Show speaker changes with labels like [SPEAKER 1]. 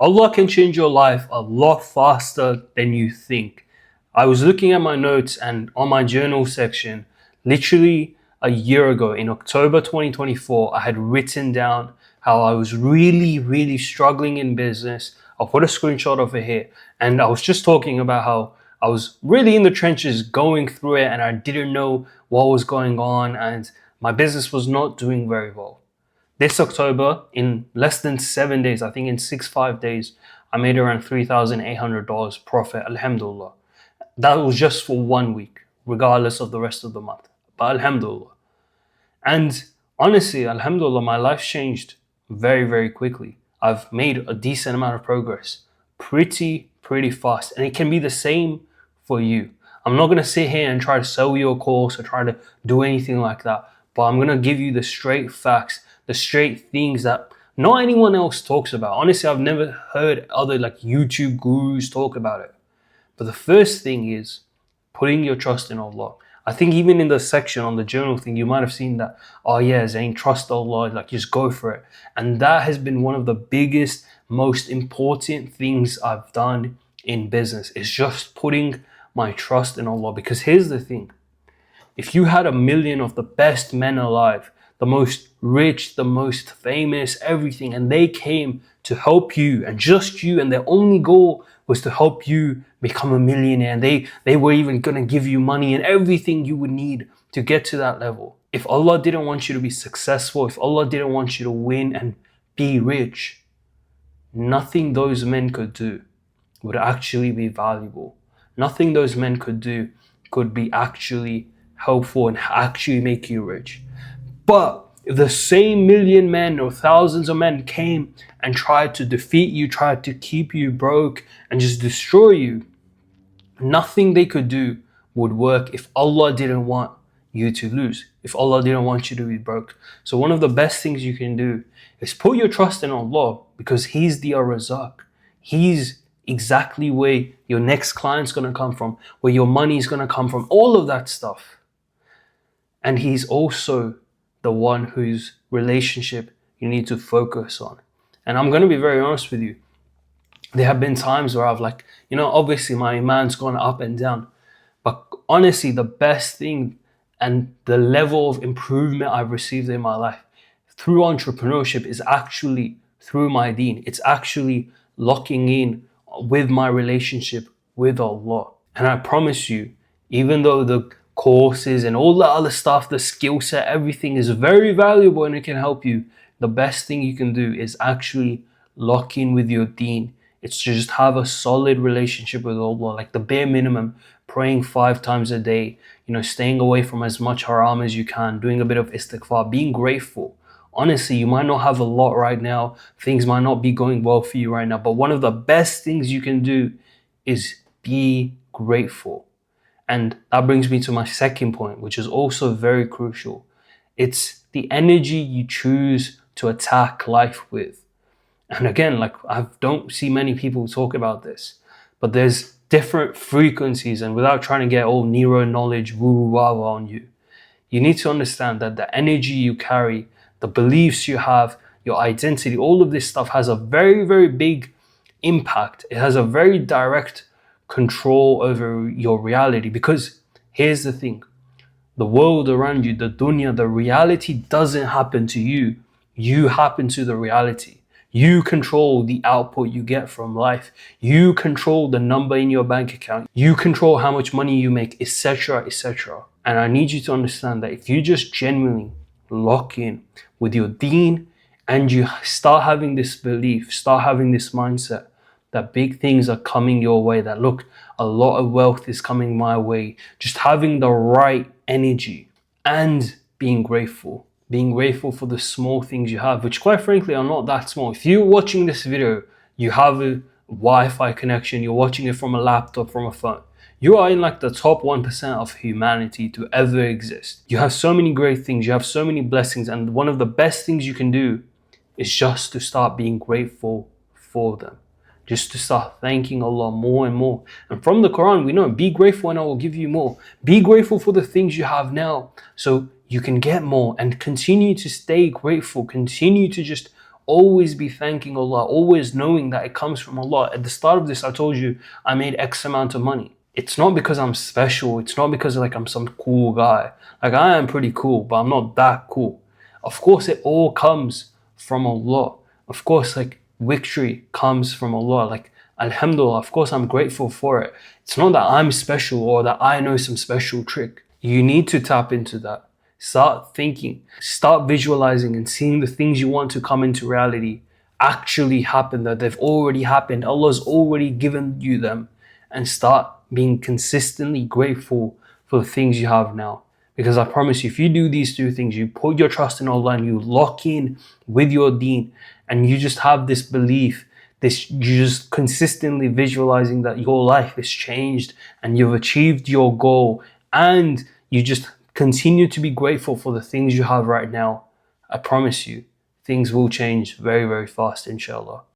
[SPEAKER 1] Allah can change your life a lot faster than you think. I was looking at my notes and on my journal section, literally a year ago in October 2024, I had written down how I was really struggling in business. I'll put a screenshot over here. And I was just talking about how I was really in the trenches going through it and I didn't know what was going on and my business was not doing very well. This October, in less than 7 days, I think in 5 days, I made around $3,800 profit, alhamdulillah. That was just for 1 week, regardless of the rest of the month. But alhamdulillah. And honestly, alhamdulillah, my life changed very quickly. I've made a decent amount of progress pretty fast. And it can be the same for you. I'm not going to sit here and try to sell you a course or try to do anything like that. But I'm going to give you the straight facts, the straight things that not anyone else talks about. Honestly, I've never heard other like YouTube gurus talk about it. But the first thing is putting your trust in Allah. I think even in the section on the journal thing, you might have seen that, oh yeah, Zain, trust Allah, like just go for it. And that has been one of the biggest, most important things I've done in business, is just putting my trust in Allah. Because here's the thing, if you had 1,000,000 of the best men alive, the most rich, the most famous, everything, and they came to help you and just you, and their only goal was to help you become a millionaire, and they were even going to give you money and everything you would need to get to that level. If Allah didn't want you to be successful, if Allah didn't want you to win and be rich, nothing those men could do would actually be valuable. Nothing those men could do could be actually helpful and actually make you rich. But if the same 1,000,000 men or thousands of men came and tried to defeat you, tried to keep you broke and just destroy you, nothing they could do would work if Allah didn't want you to lose, if Allah didn't want you to be broke. So one of the best things you can do is put your trust in Allah, because He's the Ar-Razzaq. He's exactly where your next client's going to come from, where your money's going to come from, all of that stuff. And He's also the one whose relationship you need to focus on. And I'm going to be very honest with you. There have been times where I've obviously my iman's gone up and down. But honestly, the best thing and the level of improvement I've received in my life through entrepreneurship is actually through my deen. It's actually locking in with my relationship with Allah. And I promise you, even though the courses and all the other stuff, the skill set, everything is very valuable and it can help you, the best thing you can do is actually lock in with your deen. It's to just have a solid relationship with Allah, like the bare minimum, praying 5 times a day, staying away from as much haram as you can, doing a bit of istighfar, being grateful. Honestly, you might not have a lot right now, things might not be going well for you right now, but one of the best things you can do is be grateful. And that brings me to my second point, which is also very crucial. It's the energy you choose to attack life with. And again, I don't see many people talk about this, but there's different frequencies, and without trying to get all neuro knowledge woo-woo-wah-wah on you, you need to understand that the energy you carry, the beliefs you have, your identity, all of this stuff has a very big impact. It has a very direct control over your reality. Because here's the thing, the world around you, the dunya, the reality doesn't happen to you. You happen to the reality. You control the output you get from life. You control the number in your bank account. You control how much money you make, etc., etc. And I need you to understand that if you just genuinely lock in with your deen and you start having this belief, start having this mindset that big things are coming your way, that look, a lot of wealth is coming my way, just having the right energy and being grateful for the small things you have, which quite frankly are not that small. If you're watching this video, you have a Wi-Fi connection, you're watching it from a laptop, from a phone, you are in the top 1% of humanity to ever exist. You have so many great things, you have so many blessings, and one of the best things you can do is just to start being grateful for them. Just to start thanking Allah more and more. And from the Quran, we know, be grateful and I will give you more. Be grateful for the things you have now so you can get more, and continue to stay grateful. Continue to just always be thanking Allah, always knowing that it comes from Allah. At the start of this, I told you I made X amount of money. It's not because I'm special. It's not because like I'm some cool guy. Like I am pretty cool, but I'm not that cool. Of course, it all comes from Allah. Of course, like victory comes from Allah. Like Alhamdulillah, of course I'm grateful for it. It's not that I'm special or that I know some special trick. You need to tap into that. Start thinking, start visualizing and seeing the things you want to come into reality actually happen, that they've already happened. Allah's already given you them, and start being consistently grateful for the things you have now. Because I promise you, if you do these two things, you put your trust in Allah and you lock in with your deen, and you just have this belief, you're just consistently visualizing that your life is changed and you've achieved your goal, and you just continue to be grateful for the things you have right now, I promise you, things will change very, very fast, inshallah.